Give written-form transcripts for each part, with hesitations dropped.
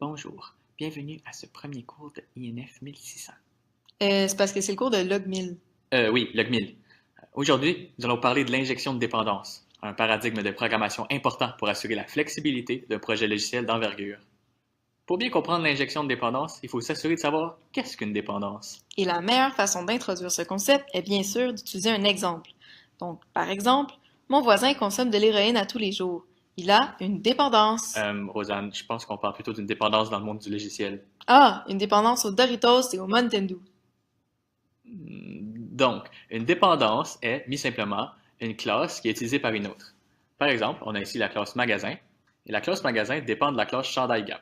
Bonjour, bienvenue à ce premier cours de INF 1600. C'est parce que c'est le cours de log 1000. Oui, log 1000. Aujourd'hui, nous allons parler de l'injection de dépendance, un paradigme de programmation important pour assurer la flexibilité d'un projet logiciel d'envergure. Pour bien comprendre l'injection de dépendance, il faut s'assurer de savoir qu'est-ce qu'une dépendance. Et la meilleure façon d'introduire ce concept est bien sûr d'utiliser un exemple. Donc, par exemple, mon voisin consomme de l'héroïne à tous les jours. Il a une dépendance. Rosanne, je pense qu'on parle plutôt d'une dépendance dans le monde du logiciel. Ah, une dépendance aux Doritos et au Mountain Dew. Donc, une dépendance est, mis simplement, une classe qui est utilisée par une autre. Par exemple, on a ici la classe magasin, et la classe magasin dépend de la classe chandail gap.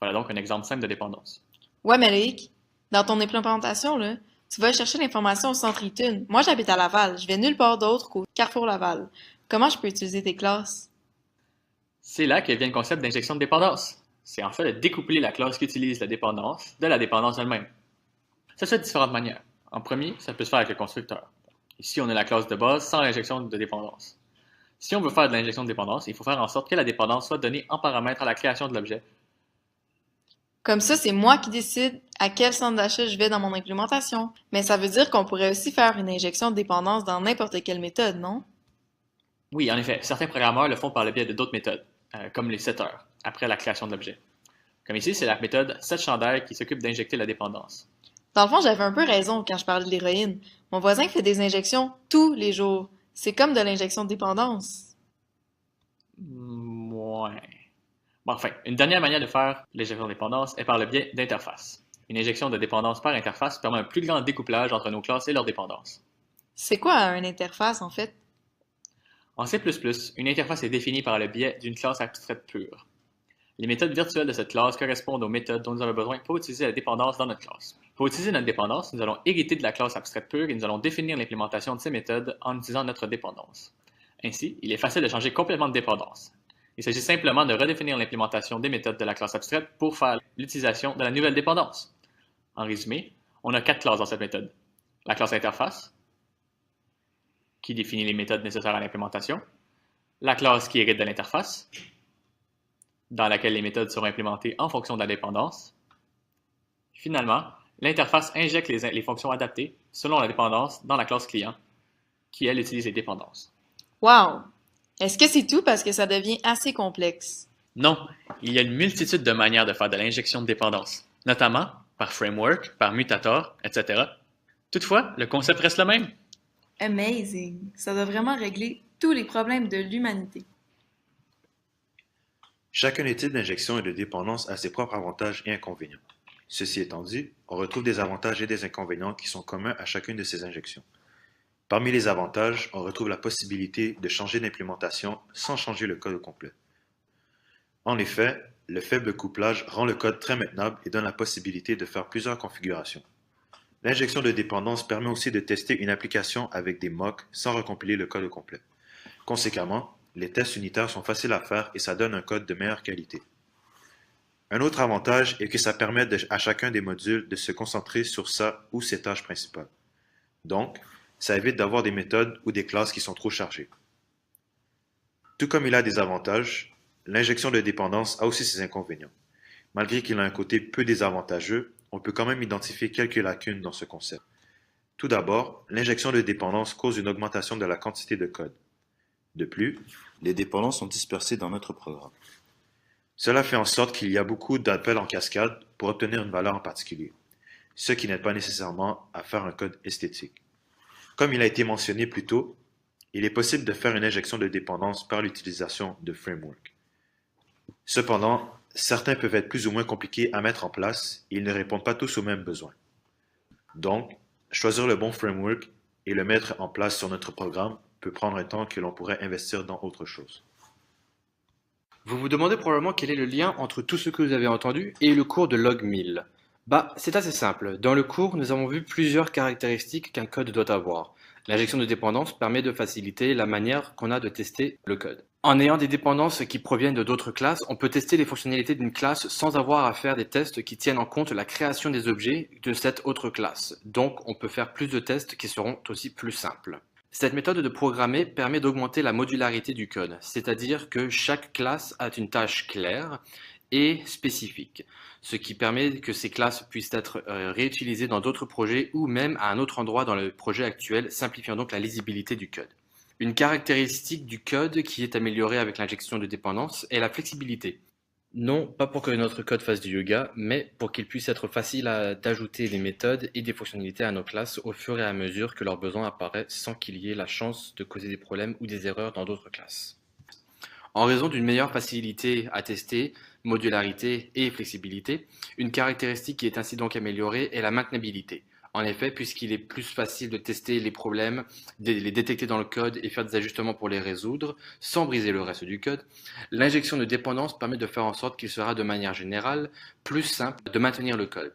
Voilà donc un exemple simple de dépendance. Ouais, Malik, dans ton implémentation, là, tu vas chercher l'information au centre iTunes. Moi, j'habite à Laval. Je vais nulle part d'autre qu'au Carrefour Laval. Comment je peux utiliser tes classes? C'est là que vient le concept d'injection de dépendance. C'est en fait de découpler la classe qui utilise la dépendance de la dépendance elle-même. Ça se fait de différentes manières. En premier, ça peut se faire avec le constructeur. Ici, on a la classe de base sans l'injection de dépendance. Si on veut faire de l'injection de dépendance, il faut faire en sorte que la dépendance soit donnée en paramètre à la création de l'objet. Comme ça, c'est moi qui décide à quel centre d'achat je vais dans mon implémentation. Mais ça veut dire qu'on pourrait aussi faire une injection de dépendance dans n'importe quelle méthode, non? Oui, en effet, certains programmeurs le font par le biais de d'autres méthodes, comme les setters, après la création de l'objet. Comme ici, c'est la méthode setChandail qui s'occupe d'injecter la dépendance. Dans le fond, j'avais un peu raison quand je parlais de l'héroïne. Mon voisin fait des injections tous les jours. C'est comme de l'injection de dépendance. Ouais. Bon, enfin, une dernière manière de faire l'injection de dépendance est par le biais d'interfaces. Une injection de dépendance par interface permet un plus grand découplage entre nos classes et leurs dépendances. C'est quoi une interface, en fait? En C++, une interface est définie par le biais d'une classe abstraite pure. Les méthodes virtuelles de cette classe correspondent aux méthodes dont nous avons besoin pour utiliser la dépendance dans notre classe. Pour utiliser notre dépendance, nous allons hériter de la classe abstraite pure et nous allons définir l'implémentation de ces méthodes en utilisant notre dépendance. Ainsi, il est facile de changer complètement de dépendance. Il s'agit simplement de redéfinir l'implémentation des méthodes de la classe abstraite pour faire l'utilisation de la nouvelle dépendance. En résumé, on a 4 classes dans cette méthode. La classe interface, qui définit les méthodes nécessaires à l'implémentation. La classe qui hérite de l'interface, dans laquelle les méthodes seront implémentées en fonction de la dépendance. Finalement, l'interface injecte les fonctions adaptées selon la dépendance dans la classe client, qui elle utilise les dépendances. Wow! Est-ce que c'est tout parce que ça devient assez complexe? Non, il y a une multitude de manières de faire de l'injection de dépendance, notamment par framework, par mutator, etc. Toutefois, le concept reste le même. Amazing! Ça doit vraiment régler tous les problèmes de l'humanité. Chacun des types d'injection et de dépendance a ses propres avantages et inconvénients. Ceci étant dit, on retrouve des avantages et des inconvénients qui sont communs à chacune de ces injections. Parmi les avantages, on retrouve la possibilité de changer d'implémentation sans changer le code au complet. En effet, le faible couplage rend le code très maintenable et donne la possibilité de faire plusieurs configurations. L'injection de dépendance permet aussi de tester une application avec des mocks sans recompiler le code au complet. Conséquemment, les tests unitaires sont faciles à faire et ça donne un code de meilleure qualité. Un autre avantage est que ça permet à chacun des modules de se concentrer sur sa ou ses tâches principales. Donc, ça évite d'avoir des méthodes ou des classes qui sont trop chargées. Tout comme il a des avantages, l'injection de dépendance a aussi ses inconvénients. Malgré qu'il a un côté peu désavantageux, on peut quand même identifier quelques lacunes dans ce concept. Tout d'abord, l'injection de dépendance cause une augmentation de la quantité de code. De plus, les dépendances sont dispersées dans notre programme. Cela fait en sorte qu'il y a beaucoup d'appels en cascade pour obtenir une valeur en particulier, ce qui n'aide pas nécessairement à faire un code esthétique. Comme il a été mentionné plus tôt, il est possible de faire une injection de dépendance par l'utilisation de frameworks. Cependant, certains peuvent être plus ou moins compliqués à mettre en place et ils ne répondent pas tous aux mêmes besoins. Donc, choisir le bon framework et le mettre en place sur notre programme peut prendre un temps que l'on pourrait investir dans autre chose. Vous vous demandez probablement quel est le lien entre tout ce que vous avez entendu et le cours de log 1000. C'est assez simple. Dans le cours, nous avons vu plusieurs caractéristiques qu'un code doit avoir. L'injection de dépendance permet de faciliter la manière qu'on a de tester le code. En ayant des dépendances qui proviennent de d'autres classes, on peut tester les fonctionnalités d'une classe sans avoir à faire des tests qui tiennent en compte la création des objets de cette autre classe. Donc, on peut faire plus de tests qui seront aussi plus simples. Cette méthode de programmer permet d'augmenter la modularité du code, c'est-à-dire que chaque classe a une tâche claire et spécifique, ce qui permet que ces classes puissent être réutilisées dans d'autres projets ou même à un autre endroit dans le projet actuel, simplifiant donc la lisibilité du code. Une caractéristique du code qui est améliorée avec l'injection de dépendance est la flexibilité. Non, pas pour que notre code fasse du yoga, mais pour qu'il puisse être facile d'ajouter des méthodes et des fonctionnalités à nos classes au fur et à mesure que leurs besoins apparaissent sans qu'il y ait la chance de causer des problèmes ou des erreurs dans d'autres classes. En raison d'une meilleure facilité à tester, modularité et flexibilité, une caractéristique qui est ainsi donc améliorée est la maintenabilité. En effet, puisqu'il est plus facile de tester les problèmes, de les détecter dans le code et faire des ajustements pour les résoudre, sans briser le reste du code, l'injection de dépendance permet de faire en sorte qu'il sera de manière générale plus simple de maintenir le code.